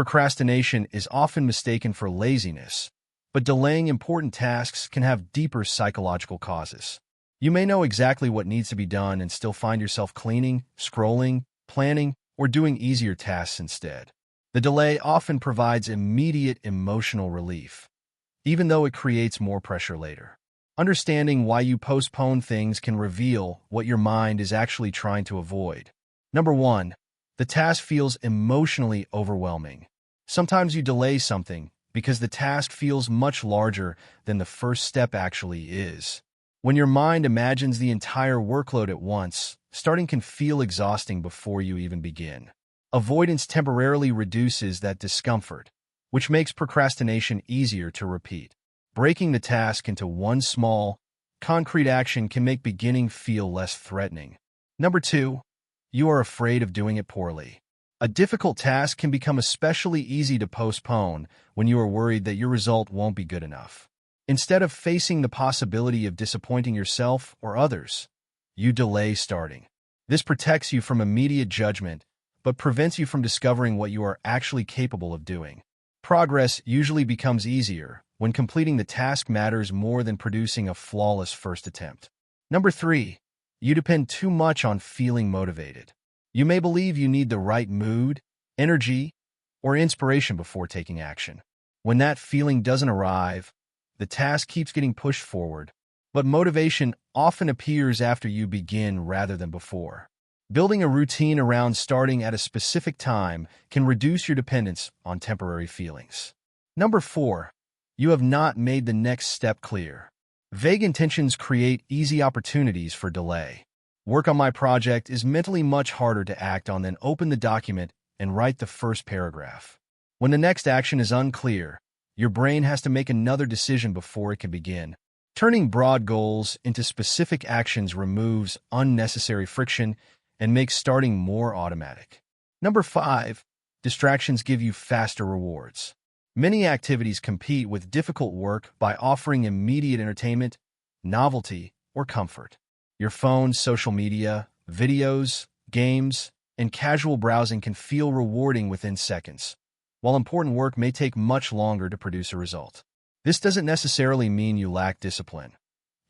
Procrastination is often mistaken for laziness, but delaying important tasks can have deeper psychological causes. You may know exactly what needs to be done and still find yourself cleaning, scrolling, planning, or doing easier tasks instead. The delay often provides immediate emotional relief, even though it creates more pressure later. Understanding why you postpone things can reveal what your mind is actually trying to avoid. Number 1. The task feels emotionally overwhelming. Sometimes you delay something because the task feels much larger than the first step actually is. When your mind imagines the entire workload at once, starting can feel exhausting before you even begin. Avoidance temporarily reduces that discomfort, which makes procrastination easier to repeat. Breaking the task into one small, concrete action can make beginning feel less threatening. Number 2. You are afraid of doing it poorly. A difficult task can become especially easy to postpone when you are worried that your result won't be good enough. Instead of facing the possibility of disappointing yourself or others, you delay starting. This protects you from immediate judgment, but prevents you from discovering what you are actually capable of doing. Progress usually becomes easier when completing the task matters more than producing a flawless first attempt. Number 3. You depend too much on feeling motivated. You may believe you need the right mood, energy, or inspiration before taking action. When that feeling doesn't arrive, the task keeps getting pushed forward, but motivation often appears after you begin rather than before. Building a routine around starting at a specific time can reduce your dependence on temporary feelings. Number 4. You have not made the next step clear. Vague intentions create easy opportunities for delay. Work on my project is mentally much harder to act on than open the document and write the first paragraph. When the next action is unclear, your brain has to make another decision before it can begin. Turning broad goals into specific actions removes unnecessary friction and makes starting more automatic. Number 5. Distractions give you faster rewards. Many activities compete with difficult work by offering immediate entertainment, novelty, or comfort. Your phone, social media, videos, games, and casual browsing can feel rewarding within seconds, while important work may take much longer to produce a result. This doesn't necessarily mean you lack discipline.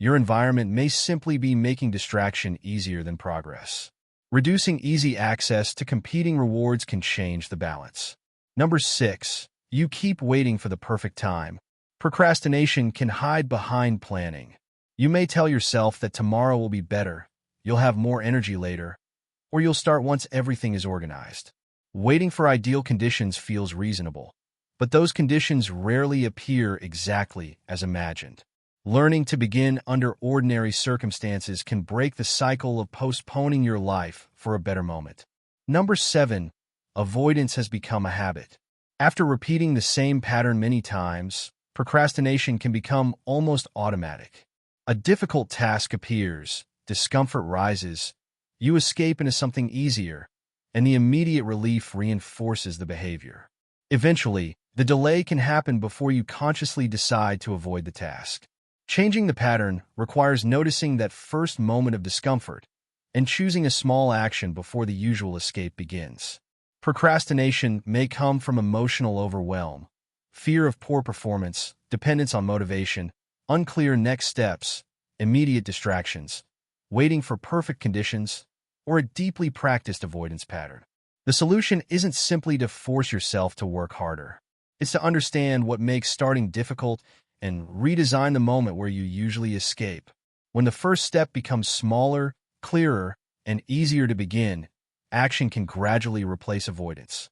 Your environment may simply be making distraction easier than progress. Reducing easy access to competing rewards can change the balance. Number 6. You keep waiting for the perfect time. Procrastination can hide behind planning. You may tell yourself that tomorrow will be better, you'll have more energy later, or you'll start once everything is organized. Waiting for ideal conditions feels reasonable, but those conditions rarely appear exactly as imagined. Learning to begin under ordinary circumstances can break the cycle of postponing your life for a better moment. Number 7. Avoidance has become a habit. After repeating the same pattern many times, procrastination can become almost automatic. A difficult task appears, discomfort rises, you escape into something easier, and the immediate relief reinforces the behavior. Eventually, the delay can happen before you consciously decide to avoid the task. Changing the pattern requires noticing that first moment of discomfort and choosing a small action before the usual escape begins. Procrastination may come from emotional overwhelm, fear of poor performance, dependence on motivation, unclear next steps, immediate distractions, waiting for perfect conditions, or a deeply practiced avoidance pattern. The solution isn't simply to force yourself to work harder. It's to understand what makes starting difficult and redesign the moment where you usually escape. When the first step becomes smaller, clearer, and easier to begin, action can gradually replace avoidance.